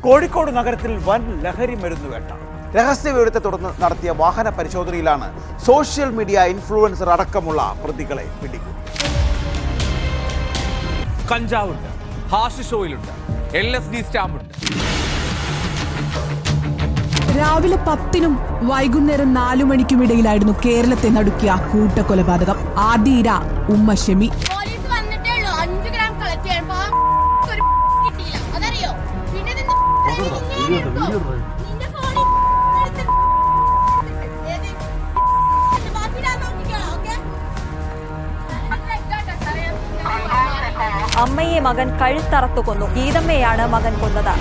കോഴിക്കോട് നഗരത്തിൽ വൻ ലഹരി മരുന്ന് വേട്ട. രഹസ്യവിവരത്തെ തുടർന്ന് നടത്തിയ വാഹന പരിശോധനയിലാണ് സോഷ്യൽ മീഡിയ ഇൻഫ്ലുവൻസർ അടക്കമുള്ള പ്രതികളെ പിടികൂടി. കഞ്ചാവുണ്ട്, ഹാഷിഷ് ഓയിലുണ്ട്, LSD സ്റ്റാമ്പുണ്ട്. രാവിലെ 10-നും വൈകുന്നേരം 4 മണിക്കുമിടയിലായിരുന്നു കേരളത്തെ നടുക്കിയ കൂട്ടക്കൊലപാതകം. ആദ്യ ഇര ഉമ്മ ഷെമി. അമ്മയെ മകൻ കഴുത്തറത്തു കൊന്നു. ഗീതമ്മയാണ് മകൻ കൊന്നത്.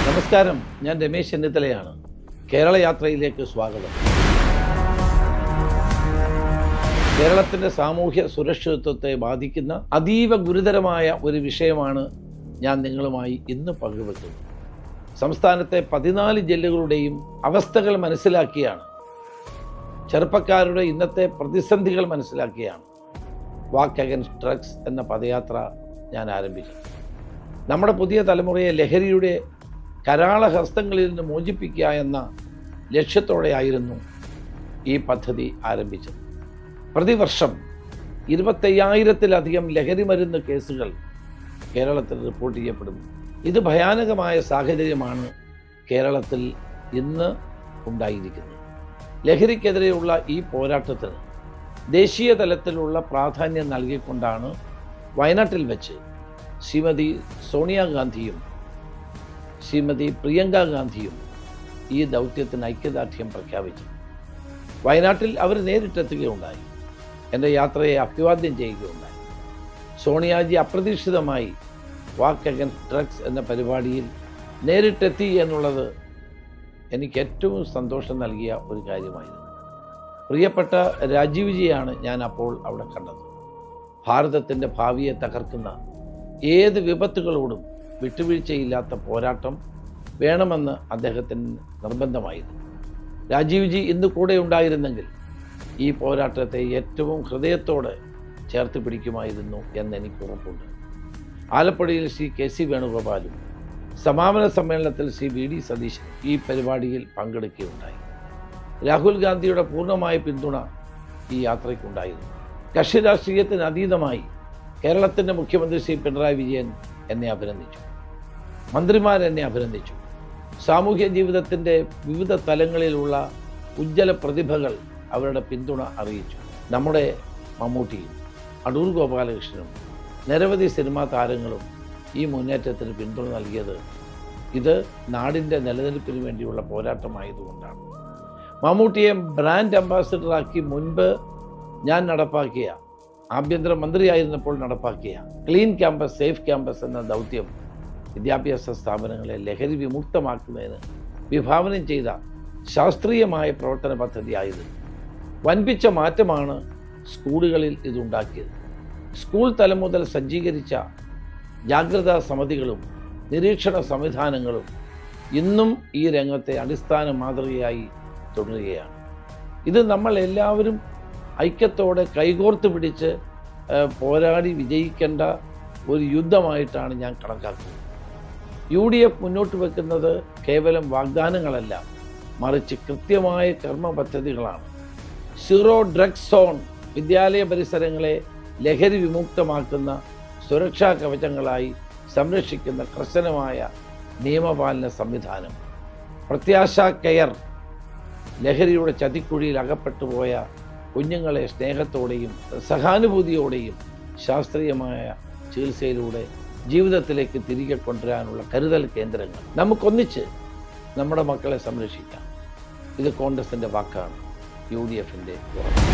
നമസ്കാരം, ഞാൻ രമേശ് ചെന്നിത്തലയാണ്. കേരള യാത്രയിലേക്ക് സ്വാഗതം. കേരളത്തിൻ്റെ സാമൂഹ്യ സുരക്ഷിതത്വത്തെ ബാധിക്കുന്ന അതീവ ഗുരുതരമായ ഒരു വിഷയമാണ് ഞാൻ നിങ്ങളുമായി ഇന്ന് പങ്കുവെക്കുന്നത്. സംസ്ഥാനത്തെ 14 ജില്ലകളുടെയും അവസ്ഥകൾ മനസ്സിലാക്കിയാണ്, ചെറുപ്പക്കാരുടെ ഇന്നത്തെ പ്രതിസന്ധികൾ മനസ്സിലാക്കിയാണ് വാക്ക് അഗൻസ്റ്റ് ഡ്രഗ്സ് എന്ന പദയാത്ര ഞാൻ ആരംഭിച്ചത്. നമ്മുടെ പുതിയ തലമുറയെ ലഹരിയുടെ കരാളഹസ്തങ്ങളിൽ നിന്ന് മോചിപ്പിക്കുക എന്ന ലക്ഷ്യത്തോടെയായിരുന്നു ഈ പദ്ധതി ആരംഭിച്ചത്. പ്രതിവർഷം 25,000-ത്തിലധികം ലഹരി മരുന്ന് കേസുകൾ കേരളത്തിൽ റിപ്പോർട്ട് ചെയ്യപ്പെടുന്നു. ഇത് ഭയാനകമായ സാഹചര്യമാണ് കേരളത്തിൽ ഇന്ന് ഉണ്ടായിരിക്കുന്നത്. ലഹരിക്കെതിരെയുള്ള ഈ പോരാട്ടത്തിന് ദേശീയ തലത്തിലുള്ള പ്രാധാന്യം നൽകിക്കൊണ്ടാണ് വയനാട്ടിൽ വെച്ച് ശ്രീമതി സോണിയാഗാന്ധിയും ശ്രീമതി പ്രിയങ്ക ഗാന്ധിയും ഈ ദൗത്യത്തിന് ഐക്യദാർഢ്യം പ്രഖ്യാപിച്ചു. വയനാട്ടിൽ അവർ നേരിട്ടെത്തുകയുണ്ടായി, എൻ്റെ യാത്രയെ അഭിവാദ്യം ചെയ്യുകയുണ്ടായി. സോണിയാജി അപ്രതീക്ഷിതമായി വാക്ക് അഗൻസ്റ്റ് ഡ്രഗ്സ് എന്ന പരിപാടിയിൽ നേരിട്ടെത്തി എന്നുള്ളത് എനിക്ക് ഏറ്റവും സന്തോഷം നൽകിയ ഒരു കാര്യമായിരുന്നു. പ്രിയപ്പെട്ട രാജീവ്ജിയാണ് ഞാൻ അപ്പോൾ അവിടെ കണ്ടത്. ഭാരതത്തിൻ്റെ ഭാവിയെ തകർക്കുന്ന ഏത് വിപത്തുകളോടും വിട്ടുവീഴ്ചയില്ലാത്ത പോരാട്ടം വേണമെന്ന് അദ്ദേഹത്തിന് നിർബന്ധമായിരുന്നു. രാജീവ്ജി ഇന്ന് കൂടെ ഉണ്ടായിരുന്നെങ്കിൽ ഈ പോരാട്ടത്തെ ഏറ്റവും ഹൃദയത്തോടെ ചേർത്ത് പിടിക്കുമായിരുന്നു എന്നെനിക്ക് ഉറപ്പുണ്ട്. ആലപ്പുഴയിൽ ശ്രീ KC വേണുഗോപാലും സമാപന സമ്മേളനത്തിൽ ശ്രീ VD സതീശൻ ഈ പരിപാടിയിൽ പങ്കെടുക്കുകയുണ്ടായി. രാഹുൽ ഗാന്ധിയുടെ പൂർണ്ണമായ പിന്തുണ ഈ യാത്രയ്ക്കുണ്ടായിരുന്നു. കക്ഷി രാഷ്ട്രീയത്തിന് അതീതമായി കേരളത്തിൻ്റെ മുഖ്യമന്ത്രി ശ്രീ പിണറായി വിജയൻ എന്നെ അഭിനന്ദിച്ചു, മന്ത്രിമാരെന്നെ അഭിനന്ദിച്ചു. സാമൂഹ്യ ജീവിതത്തിൻ്റെ വിവിധ തലങ്ങളിലുള്ള ഉജ്ജ്വല പ്രതിഭകൾ അവരുടെ പിന്തുണ അറിയിച്ചു. നമ്മുടെ മമ്മൂട്ടിയും അടൂർ ഗോപാലകൃഷ്ണനും നിരവധി സിനിമാ താരങ്ങളും ഈ മുന്നേറ്റത്തിന് പിന്തുണ നൽകിയത് ഇത് നാടിൻ്റെ നിലനിൽപ്പിന് വേണ്ടിയുള്ള പോരാട്ടമായതുകൊണ്ടാണ്. മമ്മൂട്ടിയെ ബ്രാൻഡ് അംബാസിഡറാക്കി മുൻപ് ഞാൻ നടപ്പാക്കിയ, ആഭ്യന്തര മന്ത്രിയായിരുന്നപ്പോൾ നടപ്പാക്കിയ ക്ലീൻ ക്യാമ്പസ് സേഫ് ക്യാമ്പസ് എന്ന ദൗത്യം വിദ്യാഭ്യാസ സ്ഥാപനങ്ങളെ ലഹരി വിമുക്തമാക്കുന്നതിന് വിഭാവനം ചെയ്ത ശാസ്ത്രീയമായ പ്രവർത്തന പദ്ധതിയായിരുന്നു. വൻപിച്ച മാറ്റമാണ് സ്കൂളുകളിൽ ഇതുണ്ടാക്കിയത്. സ്കൂൾ തലം മുതൽ സജ്ജീകരിച്ച ജാഗ്രതാ സമിതികളും നിരീക്ഷണ സംവിധാനങ്ങളും ഇന്നും ഈ രംഗത്തെ അടിസ്ഥാന മാതൃകയായി തുടരുകയാണ്. ഇത് നമ്മൾ എല്ലാവരും ഐക്യത്തോടെ കൈകോർത്ത് പിടിച്ച് പോരാടി വിജയിക്കേണ്ട ഒരു യുദ്ധമായിട്ടാണ് ഞാൻ കണക്കാക്കുന്നത്. UDF മുന്നോട്ട് വെക്കുന്നത് കേവലം വാഗ്ദാനങ്ങളല്ല, മറിച്ച് കൃത്യമായ കർമ്മ പദ്ധതികളാണ്. 0 ഡ്രഗ്സ് സോൺ, വിദ്യാലയ പരിസരങ്ങളെ ലഹരി വിമുക്തമാക്കുന്ന സുരക്ഷാ കവചങ്ങളായി സംരക്ഷിക്കുന്ന കർശനമായ നിയമപാലന സംവിധാനം, പ്രത്യാശ കെയർ, ലഹരിയുടെ ചതിക്കുഴിയിൽ അകപ്പെട്ടു പോയ കുഞ്ഞുങ്ങളെ സ്നേഹത്തോടെയും സഹാനുഭൂതിയോടെയും ശാസ്ത്രീയമായ ചികിത്സയിലൂടെ ജീവിതത്തിലേക്ക് തിരികെ കൊണ്ടുവരാനുള്ള കരുതൽ കേന്ദ്രങ്ങൾ. നമുക്കൊന്നിച്ച് നമ്മുടെ മക്കളെ സംരക്ഷിക്കാം. ഇത് കോൺഗ്രസിൻ്റെ വാക്കാണ്, UDFൻ്റെ ഉറപ്പ്.